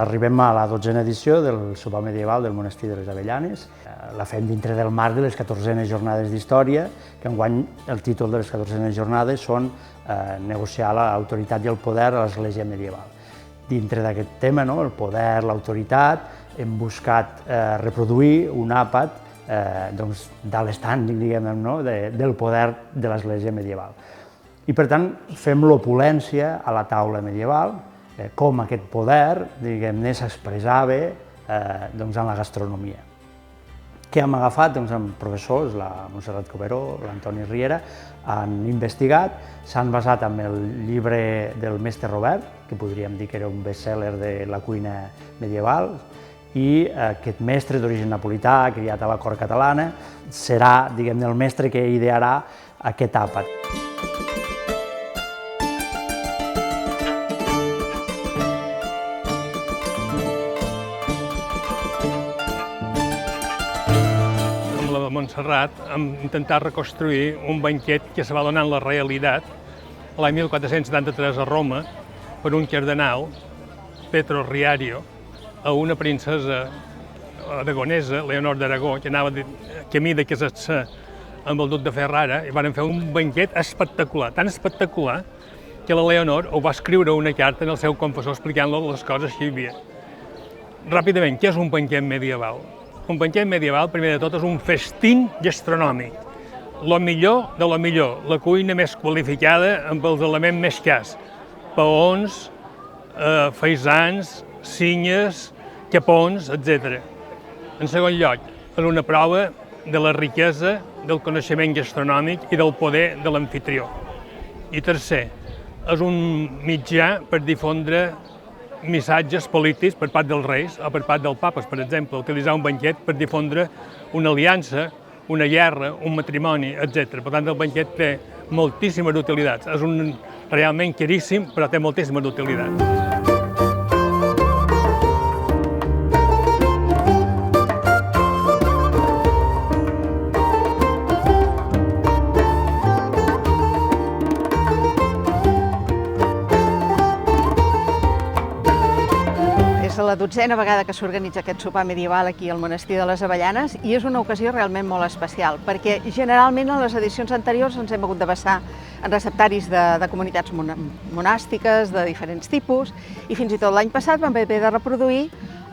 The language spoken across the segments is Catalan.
arribem a la 12a edició del sopar medieval del Monestir de les Avellanes. La fem dintre del marc de les 14enes jornades d'història, que enguany el títol de les 14enes jornades són negociar l'autoritat i el poder a l'Església medieval. Dintre d'aquest tema, el poder, l'autoritat, hem buscat reproduir un àpat de l'estànding, del poder de l'Església medieval. I, per tant, fem l'opulència a la taula medieval, com aquest poder s'expressava en la gastronomia. Què hem agafat? Amb professors, la Montserrat Coberó, l'Antoni Riera, han investigat, s'han basat en el llibre del mestre Robert, que podríem dir que era un best-seller de la cuina medieval, i aquest mestre d'origen napolità, criat a la cort catalana, serà el mestre que idearà aquest àpat. Amb la Montserrat hem intentat reconstruir un banquet que se va donar en la realitat l'any 1473 a Roma per un cardenal, Pietro Riario, a una princesa aragonesa, Leonor d'Aragó, que anava camí de casar-se amb el duc de Ferrara, i van fer un banquet espectacular, tan espectacular que la Leonor ho va escriure una carta en el seu confessor explicant-lo les coses que hi havia. Ràpidament, què és un banquet medieval? Un banquet medieval, primer de tot, és un festín gastronòmic. Lo millor de lo millor, la cuina més qualificada amb els elements més cars. Paons, faisans, cinyes, capons, etc. En segon lloc, és una prova de la riquesa del coneixement gastronòmic i del poder de l'amfitrió. I tercer, és un mitjà per difondre missatges polítics per part dels reis o per part dels papes, per exemple, utilitzar un banquet per difondre una aliança, una guerra, un matrimoni, etc. Per tant, el banquet té moltíssimes utilitats. És realment caríssim, però té moltíssimes utilitats. És la 12a vegada que s'organitza aquest sopar medieval aquí al Monestir de les Avellanes i és una ocasió realment molt especial perquè generalment en les edicions anteriors ens hem hagut de basar en receptaris de comunitats monàstiques de diferents tipus i fins i tot l'any passat vam haver de reproduir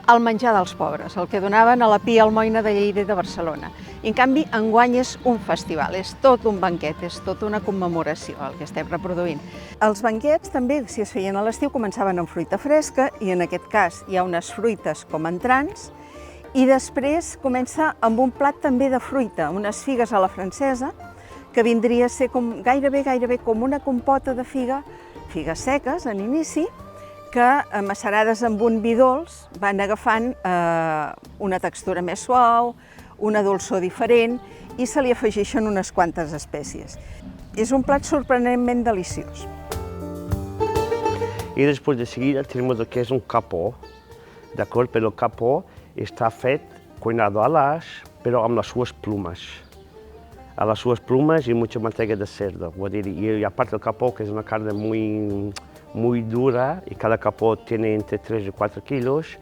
el menjar dels pobres, el que donaven a la Pia Almoina de Lleida i de Barcelona. I en canvi, enguany és un festival, és tot un banquet, és tota una commemoració el que estem reproduint. Els banquets també, si es feien a l'estiu, començaven amb fruita fresca i en aquest cas hi ha unes fruites com entrants i després comença amb un plat també de fruita, unes figues a la francesa, que vindria a ser gairebé com una compota de figues seques en inici, que macerades amb un vi dolç van agafant una textura més suau, una dolçor diferent i se li afegeixen unes quantes espècies. És un plat sorprenentment deliciós. Y después de seguida tenemos lo que es un capó, ¿de acuerdo? Pero el capó está fet cuinado al ash, pero amb les sues plumas. A las suas plumas y mucha manteca de cerdo. Y aparte el capó, que es una carne muy dura, y cada capó tiene entre 3 y 4 kilos,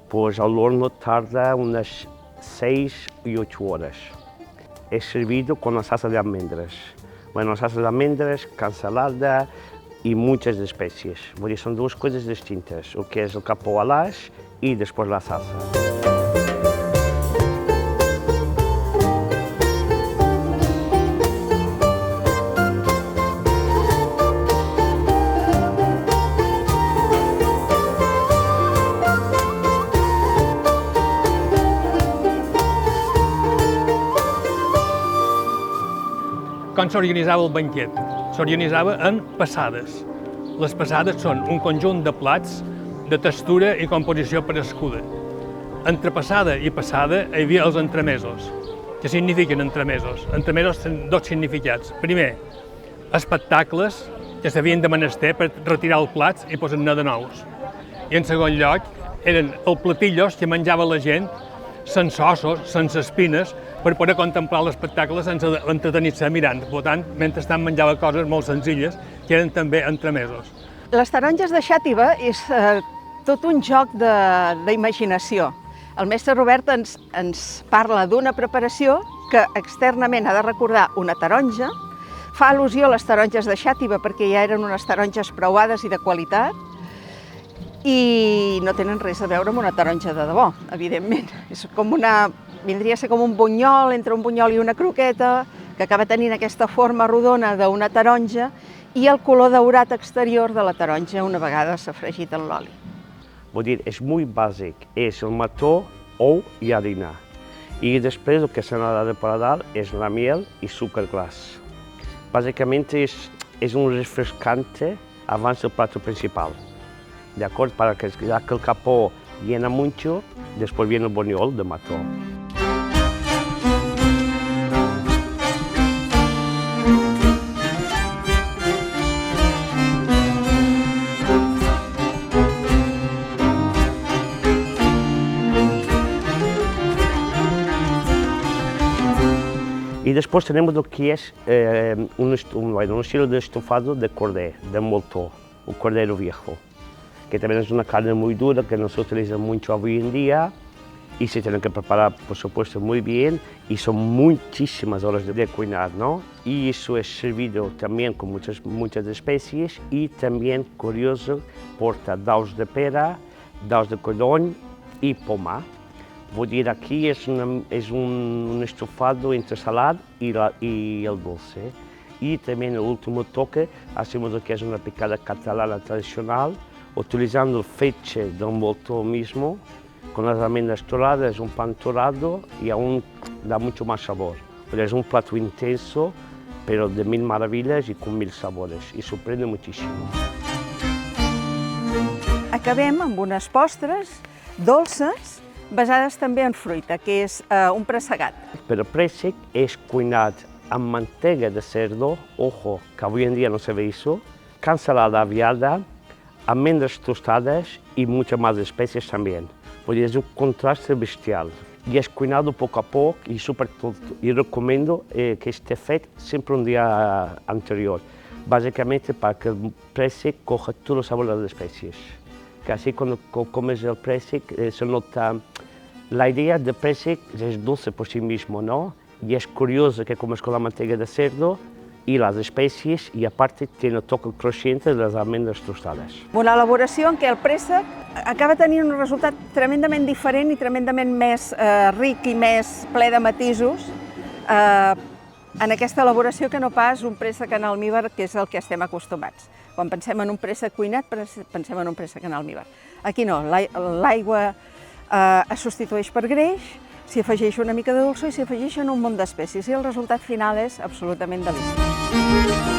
pues al horno tarda unas 6 y 8 horas. Es servido con la salsa de almendras. Bueno, la salsa de almendras, cansalada y muchas especies. Son dos cosas distintas, lo que es el capó al ash y después la salsa. Com s'organitzava el banquet? S'organitzava en passades. Les passades són un conjunt de plats de textura i composició parescuda. Entre passada i passada hi havia els entremesos. Què signifiquen entremesos? Entremesos tenen dos significats. Primer, espectacles que s'havien de menester per retirar els plats i posar-ne de nous. I en segon lloc, eren els platillos que menjava la gent sense ossos, sense espines, per poder contemplar l'espectacle sense entretenir-se mirant. Per tant, mentrestant menjava coses molt senzilles, que eren també entremesos. Les taronges de Xàtiva és tot un joc d'imaginació. El mestre Robert ens parla d'una preparació que externament ha de recordar una taronja, fa al·lusió a les taronges de Xàtiva perquè ja eren unes taronges preuades i de qualitat, i no tenen res a veure amb una taronja de debò, evidentment. Vindria a ser com un bunyol, entre un bunyol i una croqueta, que acaba tenint aquesta forma rodona d'una taronja i el color daurat exterior de la taronja una vegada s'ha fregit en l'oli. Vull dir, és molt bàsic, és el mató, ou i harina. I després el que se n'ha de preparar és la miel i sucre glaç. Básicamente es un refrescante avance el plato principal, ¿de acuerdo? Para que ya que el capó llena mucho, después viene el buñol de mató. Y después tenemos lo que es un estilo de estofado de cordero, de molto, un cordero viejo, que también es una carne muy dura que no se utiliza mucho hoy en día y se tiene que preparar, por supuesto, muy bien y son muchísimas horas de cocinar, ¿no? Y eso es servido también con muchas especies y también, curioso, porta daus de pera, daus de codony y pomar. Vull dir, aquí és un estofado entre salado y el dulce. Y también el último toque, hacemos lo que es una picada catalana tradicional, utilizando el feche del molto mismo, con las almendras toradas, un pan torado y aún da mucho más sabor. Es un plato intenso, pero de mil maravillas y con mil sabores, y sorprende muchísimo. Acabem amb unes postres dolces, basades també en fruita, que és un pressegat. Pero el préssec es cuinat amb mantega de cerdo, ojo, que hoy en día no se ve eso, cansalada aviada, almendras tostadas y muchas más especies también. Pues es un contraste bestial. Y es cuinado poco a poco y súper tonto. Y recomiendo que esté feito siempre un día anterior, básicamente para que el préssec coja todos los sabores de las especies. Que así cuando comes el préssec se nota. La idea del préssec es dulce por sí mismo, ¿no? Y es curioso que comes con la manteca de cerdo y las especies y aparte tiene el toque crujiente de las almendras tostadas. Una elaboració en què el préssec acaba tenint un resultat tremendament diferent i tremendament més ric i més ple de matisos en aquesta elaboració que no pas un préssec en almíbar, que és el que estem acostumats. Quan pensem en un préssec cuinat, pensem en un préssec en almíbar. Aquí no, l'aigua es substitueix per greix, s'hi afegeix una mica de dolçor i s'hi afegeixen un munt d'espècies i el resultat final és absolutament deliciós.